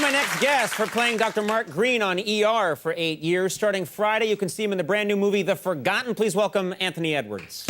my next guest for playing Dr. Mark Green on ER for 8 years. Starting Friday, you can see him in the brand new movie, The Forgotten. Please welcome Anthony Edwards.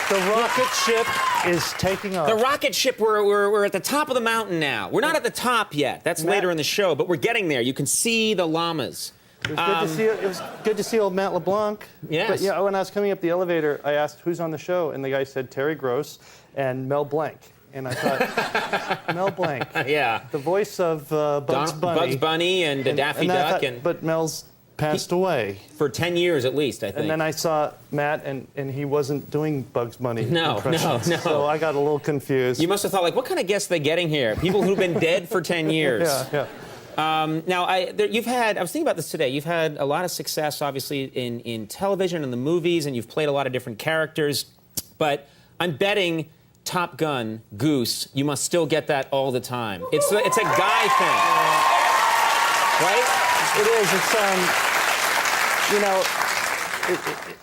The rocket ship is taking off. The rocket ship, we're at the top of the mountain now. We're not at the top yet. That's later in the show, but we're getting there. You can see the llamas. It was good to see old Matt LeBlanc. Yes. But yeah, when I was coming up the elevator, I asked who's on the show, and the guy said Terry Gross and Mel Blanc. And I thought, Mel Blanc. Yeah. The voice of Bugs Bunny. Bugs Bunny and Daffy Duck. But Mel's passed away. For 10 years at least, I think. And then I saw Matt, and he wasn't doing Bugs Bunny impressions. No. So I got a little confused. You must have thought, like, what kind of guests are they getting here? People who've been dead for 10 years. Yeah. Now, I was thinking about this today. You've had a lot of success, obviously, in television and the movies, and you've played a lot of different characters. But I'm betting Top Gun, Goose, you must still get that all the time. It's a guy thing, right? It is.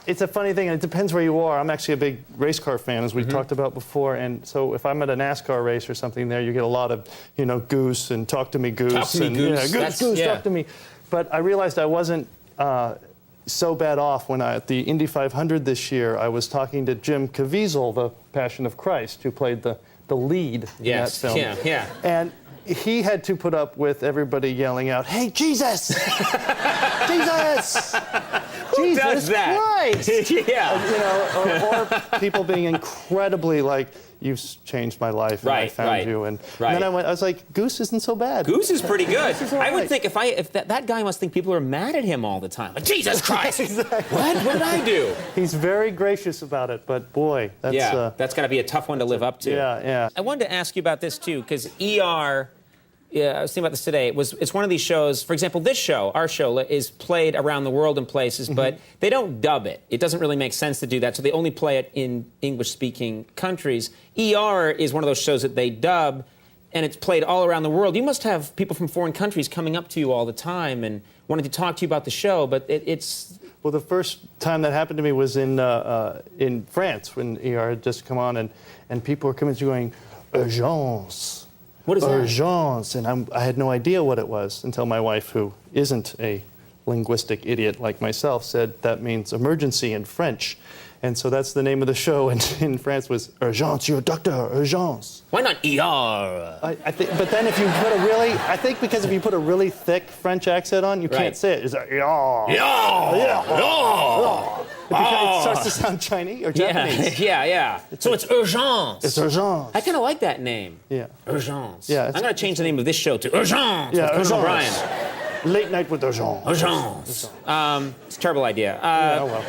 It's a funny thing, and it depends where you are. I'm actually a big race car fan, as we talked about before, and so if I'm at a NASCAR race or something there, you get a lot of, Goose and Talk to Me Goose. Talk to me, Goose. Goose, talk to me. But I realized I wasn't so bad off when at the Indy 500 this year, I was talking to Jim Caviezel, the Passion of Christ, who played the lead in that film. Yeah. And he had to put up with everybody yelling out, "Hey, Jesus! Jesus! Who Jesus does that? Christ!" Yeah. Or people being incredibly like, "You've changed my life, and I found you." And then I was like, Goose isn't so bad. Goose is pretty good. I would right. think if that guy must think people are mad at him all the time. Like, Jesus Christ! Exactly. What did I do? He's very gracious about it, but boy, that's that's got to be a tough one to live up to. Yeah. I wanted to ask you about this too, because ER. Yeah, I was thinking about this today. It's one of these shows. For example, this show, our show, is played around the world in places, but they don't dub it. It doesn't really make sense to do that, so they only play it in English-speaking countries. ER is one of those shows that they dub, and it's played all around the world. You must have people from foreign countries coming up to you all the time and wanting to talk to you about the show, but it's... Well, the first time that happened to me was in France when ER had just come on, and people were coming to you going, "Urgence." What is that? Urgence, and I had no idea what it was until my wife, who isn't a linguistic idiot like myself, said that means emergency in French. And so that's the name of the show in France was Urgence, your doctor, Urgence. Why not ER? I think, but then if you put because if you put a really thick French accent on, you can't say it. It's like, yeah. It starts to sound Chinese or Japanese. Yeah. So it's Urgence. It's Urgence. I kind of like that name. Yeah. Urgence. Yeah. I'm going to change the name of this show to Urgence. Yeah, with Conan Urgence. O'Brien. Late night with Urgence. Urgence. It's a terrible idea. Well.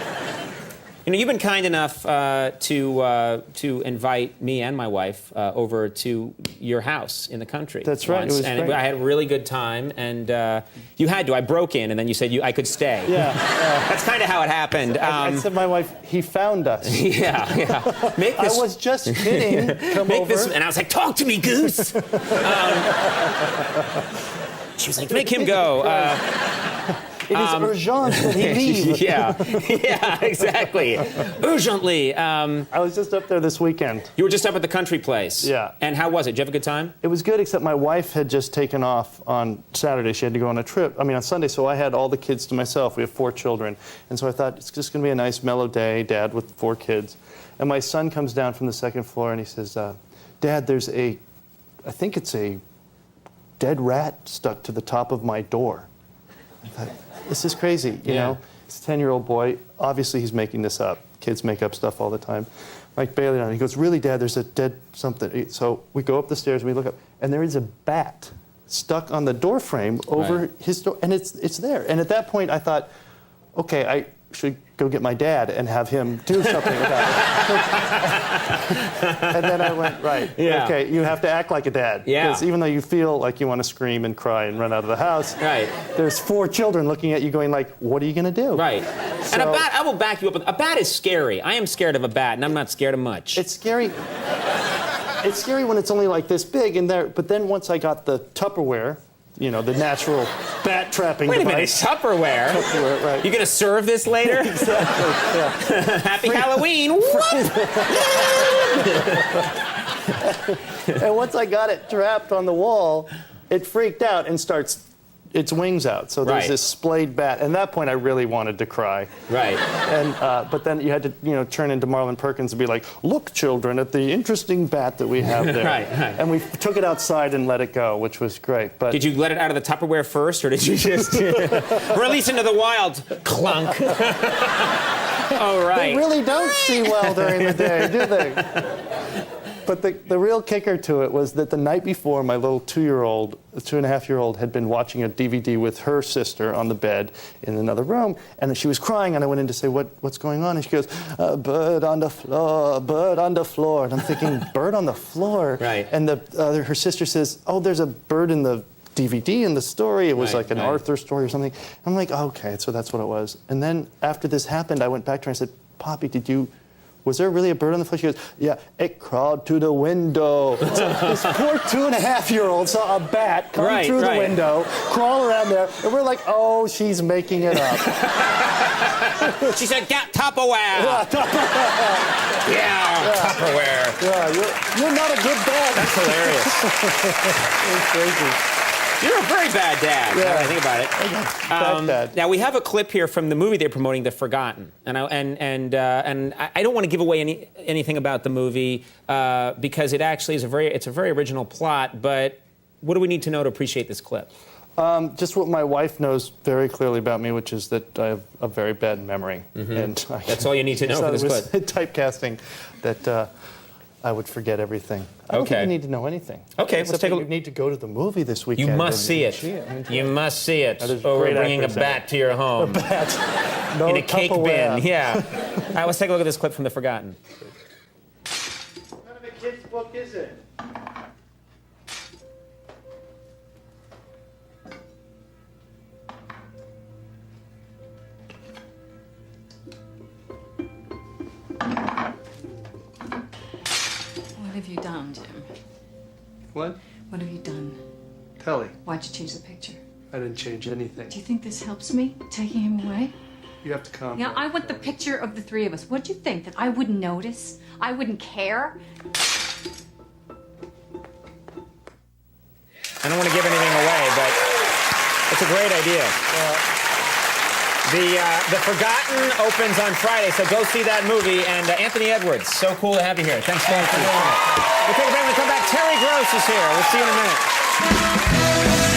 You've been kind enough to invite me and my wife over to your house in the country. That's right. Once, it was and great. I had a really good time, and you had to. I broke in, and then you said I could stay. Yeah. That's kind of how it happened. I said to my wife, he found us. Yeah. Make this. I was just kidding. Come Make over. this, and I was like, "Talk to me, Goose." She was like, "Make him go." It is urgent that he leave. Yeah, exactly. Urgently. I was just up there this weekend. You were just up at the country place. Yeah. And how was it? Did you have a good time? It was good, except my wife had just taken off on Saturday. She had to go on a trip. On Sunday, so I had all the kids to myself. We have 4 children. And so I thought, it's just going to be a nice, mellow day, Dad with 4 kids. And my son comes down from the 2nd floor, and he says, Dad, there's I think it's a dead rat stuck to the top of my door. I thought, this is crazy, you know? He's a 10-year-old boy. Obviously, he's making this up. Kids make up stuff all the time. Mike Bailey on it. He goes, really, Dad, there's a dead something. So we go up the stairs and we look up, and there is a bat stuck on the door frame over his door, and it's there. And at that point, I thought, okay, I should go get my dad and have him do something about it. And then I went, okay, you have to act like a dad. Yeah. Because even though you feel like you want to scream and cry and run out of the house, there's 4 children looking at you going like, what are you going to do? Right. So, and a bat, I will back you up. A bat is scary. I am scared of a bat, and I'm not scared of much. It's scary. It's scary when it's only like this big, but then once I got the Tupperware you know, the natural bat trapping Wait a minute, device. Tupperware? Tupperware, right. You gonna serve this later? Exactly, yeah. Happy Halloween! And once I got it trapped on the wall, it freaked out and starts its wings out. So there's Right. this splayed bat. And at that point, I really wanted to cry. Right. And but then you had to, you know, turn into Marlon Perkins and be like, "Look, children, at the interesting bat that we have there." Right. And we took it outside and let it go, which was great. But Did you let it out of the Tupperware first, or did you just release into the wild? Clunk. All right. they really don't see well during the day, do they? But the real kicker to it was that the night before, my little 2.5-year-old, had been watching a DVD with her sister on the bed in another room, and she was crying, and I went in to say, what's going on? And she goes, bird on the floor, bird on the floor. And I'm thinking, bird on the floor? Right. And her sister says, oh, there's a bird in the DVD in the story. It was Right, like an right. Arthur story or something. I'm like, okay, so that's what it was. And then after this happened, I went back to her and I said, Poppy, was there really a bird on the floor? She goes, yeah, it crawled to the window. So this poor 2.5-year-old saw a bat come Right, through right. the window, crawl around there, and we're like, oh, she's making it up. She said, "Get Tupperware." Yeah, Tupperware. Yeah, you're not a good dad. That's hilarious. It's crazy. You're a very bad dad. Yeah. Now that I think about it. Bad dad. Now we have a clip here from the movie they're promoting, The Forgotten, and I don't want to give away anything about the movie because it actually is a very original plot. But what do we need to know to appreciate this clip? Just what my wife knows very clearly about me, which is that I have a very bad memory. And That's all you need to know for this clip. Typecasting that I would forget everything. I don't Okay. think you need to know anything. Okay, let's Except take a that look. You need to go to the movie this weekend. You must and see it. You must see it. That is Or we're great bringing a actors in bat it. to your home No in a cake Tupperware. bin. Yeah. All right, let's take a look at this clip from The Forgotten. What kind of a kid's book is it? What have you done, Jim? What? What have you done? Telly. Why'd you change the picture? I didn't change anything. Do you think this helps me, taking him away? You have to calm Yeah, down. I want the picture of the three of us. What'd you think? That I wouldn't notice? I wouldn't care? I don't want to give anything away, but it's a great idea. The Forgotten opens on Friday, so go see that movie. And Anthony Edwards, so cool to have you here. Thanks for coming. We'll take a break. When we come back, Terry Gross is here. We'll see you in a minute.